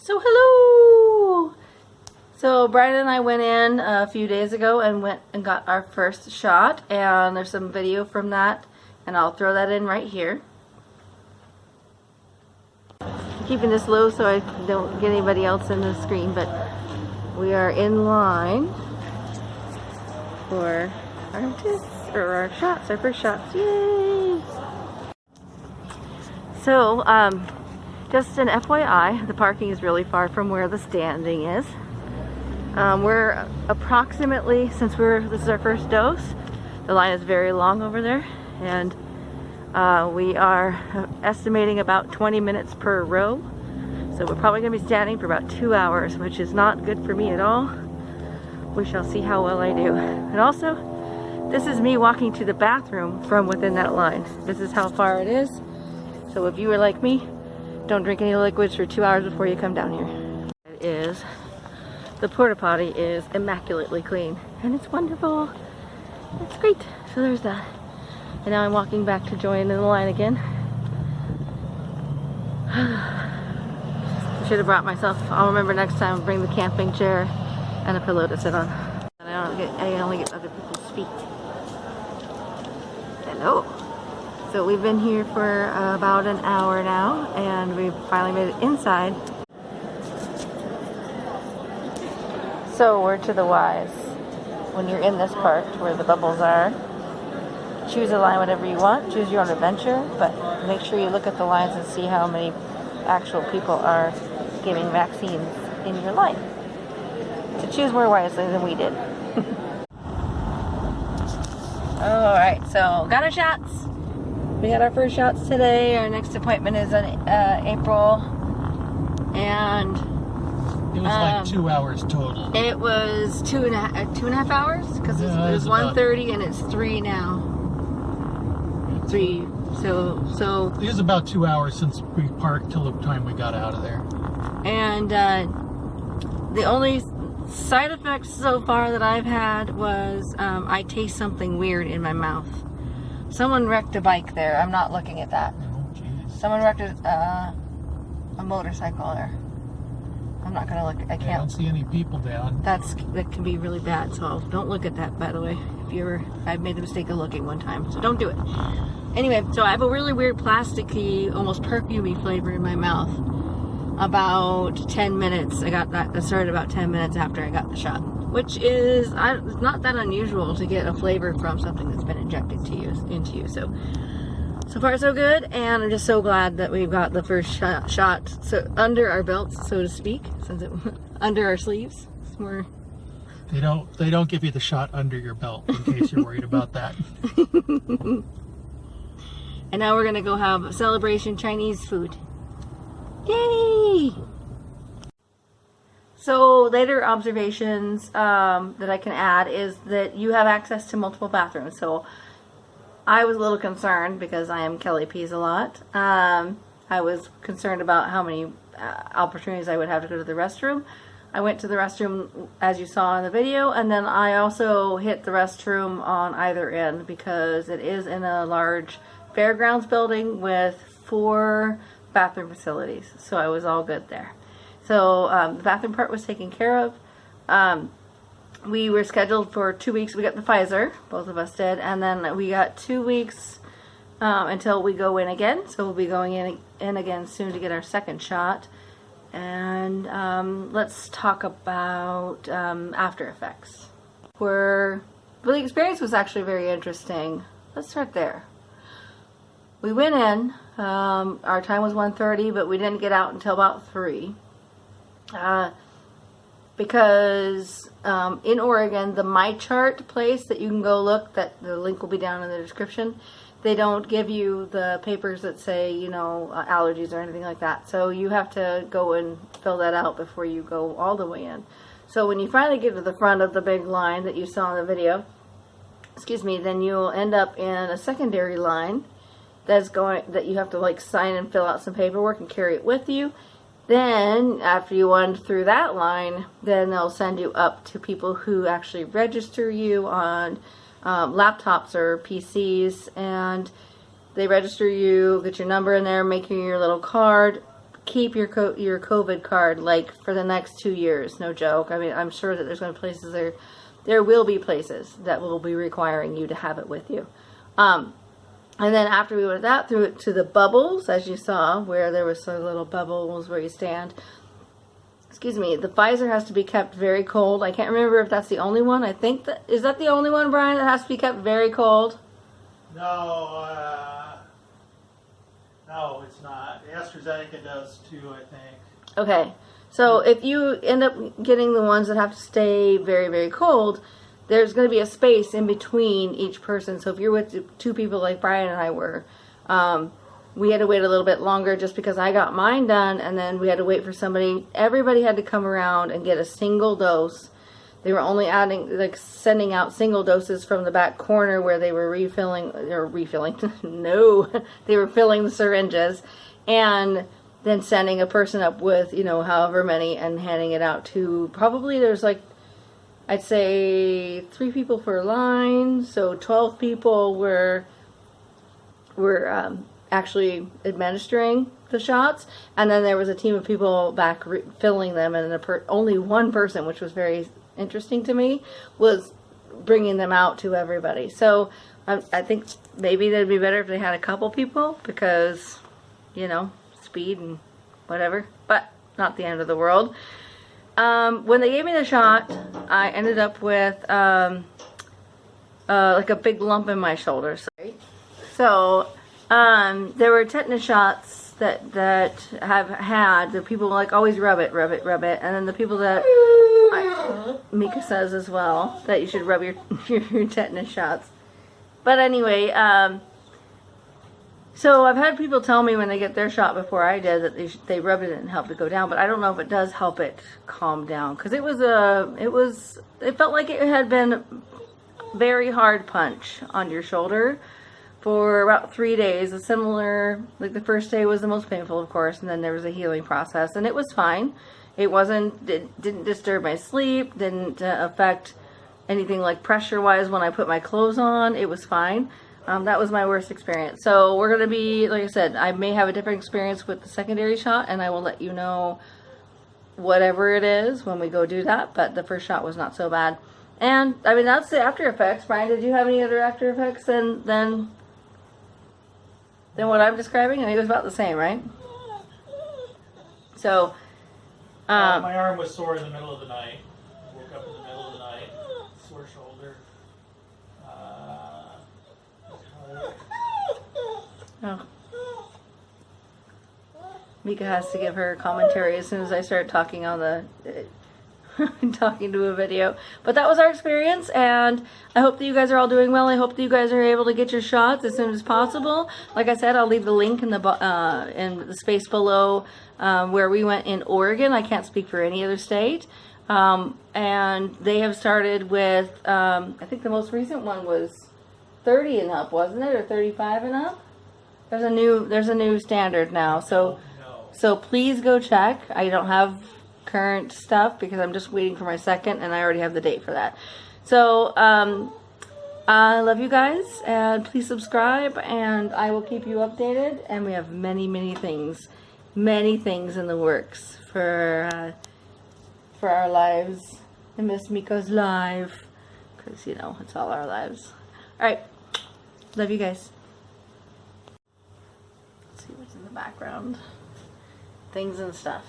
So hello! So Brian and I went in a few days ago and went and got our first shot, and there's some video from that, and I'll throw that in right here. I'm keeping this low so I don't get anybody else in the screen, but we are in line for our tests, or our shots, our first shots. Yay! So, just an FYI, the parking is really far from where the standing is. We're approximately, since this is our first dose, the line is very long over there, and we are estimating about 20 minutes per row. So we're probably going to be standing for about 2 hours, which is not good for me at all. We shall see how well I do. And also, this is me walking to the bathroom from within that line. This is how far it is. So if you were like me, don't drink any liquids for 2 hours before you come down here. The porta potty is immaculately clean, and it's wonderful. It's great. So there's that. And now I'm walking back to join in the line again. I should have brought myself. I'll remember next time to bring the camping chair and a pillow to sit on. And I only get other people's feet. Hello. So we've been here for about an hour now, and we've finally made it inside. So we're to the wise. When you're in this part where the bubbles are, choose a line whatever you want, choose your own adventure, but make sure you look at the lines and see how many actual people are giving vaccines in your line. To choose more wisely than we did. Alright, so got our shots. We had our first shots today. Our next appointment is in April, and it was like 2 hours total. It was two and a half hours, because it was 1:30 and it's 3 now. 3. So it was about 2 hours since we parked till the time we got out of there. And the only side effects so far that I've had was I taste something weird in my mouth. Someone wrecked a bike there. I'm not looking at that. Oh, jeez. Someone wrecked a motorcycle there. I'm not gonna look. I can't. I don't see any people down. That can be really bad. So don't look at that. By the way, I've made the mistake of looking one time, so don't do it. Anyway, so I have a really weird plasticky, almost perfumey flavor in my mouth. About 10 minutes. I got that. That started about 10 minutes after I got the shot, which is it's not that unusual to get a flavor from something that's been injected into you. So far so good, and I'm just so glad that we've got the first shot so under our belts, so to speak, since it under our sleeves. It's more. They don't give you the shot under your belt in case you're worried about that. And now we're gonna go have a celebration Chinese food. Yay! So later observations that I can add is that you have access to multiple bathrooms. So I was a little concerned because I am Kelly Peas a lot. I was concerned about how many opportunities I would have to go to the restroom. I went to the restroom as you saw in the video, and then I also hit the restroom on either end because it is in a large fairgrounds building with 4 bathroom facilities. So I was all good there. So the bathroom part was taken care of. We were scheduled for 2 weeks. We got the Pfizer, both of us did, and then we got 2 weeks until we go in again. So we'll be going in again soon to get our second shot. And let's talk about after effects. The experience was actually very interesting. Let's start there. We went in. Our time was 1:30, but we didn't get out until about 3. Because in Oregon, the My Chart place that you can go look, that the link will be down in the description, they don't give you the papers that say, allergies or anything like that. So you have to go and fill that out before you go all the way in. So when you finally get to the front of the big line that you saw in the video, then you'll end up in a secondary line that you have to sign and fill out some paperwork and carry it with you. Then, after you run through that line, then they'll send you up to people who actually register you on laptops or PCs, and they register you, get your number in there, make you your little card, keep your COVID card like for the next 2 years. No joke. I mean, I'm sure that there's going to be places there will be places that will be requiring you to have it with you. And then after we went that through it to the bubbles, as you saw, where there was some little bubbles where you stand. Excuse me, the Pfizer has to be kept very cold. I can't remember if that's the only one. I think that, is that the only one, Brian, that has to be kept very cold? No, no, it's not. AstraZeneca does too, I think. Okay, so if you end up getting the ones that have to stay very, very cold, there's going to be a space in between each person. So if you're with two people like Brian and I were, we had to wait a little bit longer just because I got mine done, and then we had to wait for somebody. Everybody had to come around and get a single dose. They were only sending out single doses from the back corner where they were refilling. No, they were filling the syringes, and then sending a person up with, however many, and handing it out to, probably there's I'd say 3 people per line, so 12 people were actually administering the shots, and then there was a team of people back filling them, and only one person, which was very interesting to me, was bringing them out to everybody. So I think maybe it'd be better if they had a couple people, because speed and whatever, but not the end of the world. When they gave me the shot, I ended up with like a big lump in my shoulder. So there were tetanus shots that have had, the people always rub it, and then the people that Mika says as well that you should rub your tetanus shots. But anyway, so I've had people tell me when they get their shot before I did that they rubbed it and helped it go down, but I don't know if it does help it calm down, because it felt like it had been a very hard punch on your shoulder for about 3 days. A similar, the first day was the most painful, of course, and then there was a healing process, and it was fine. It didn't disturb my sleep, didn't affect anything like pressure-wise when I put my clothes on. It was fine. That was my worst experience. So we're going to be, like I said, I may have a different experience with the secondary shot, and I will let you know whatever it is when we go do that, but the first shot was not so bad. And, I mean, that's the after effects. Brian, did you have any other after effects than what I'm describing? I think it was about the same, right? So, my arm was sore in the middle of the night. Woke up in the middle of the night, sore shoulder. Oh. Mika has to give her commentary as soon as I start talking on the talking to a video. But that was our experience, and I hope that you guys are all doing well. I hope that you guys are able to get your shots as soon as possible. Like I said, I'll leave the link in the space below where we went in Oregon. I can't speak for any other state. And they have started with, I think the most recent one was 30 and up, wasn't it? Or 35 and up? There's a new standard now. So please go check. I don't have current stuff because I'm just waiting for my second, and I already have the date for that. So I love you guys, and please subscribe, and I will keep you updated. And we have many things in the works for our lives. I miss Miko's live because it's all our lives. All right, love you guys. Let's see what's in the background. Things and stuff.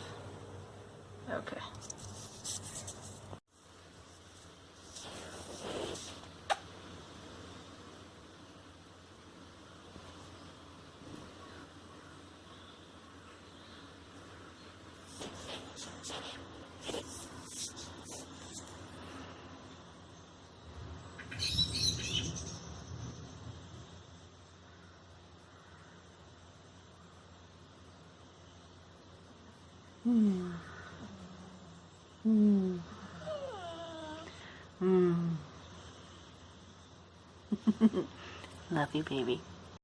Okay. Love you, baby.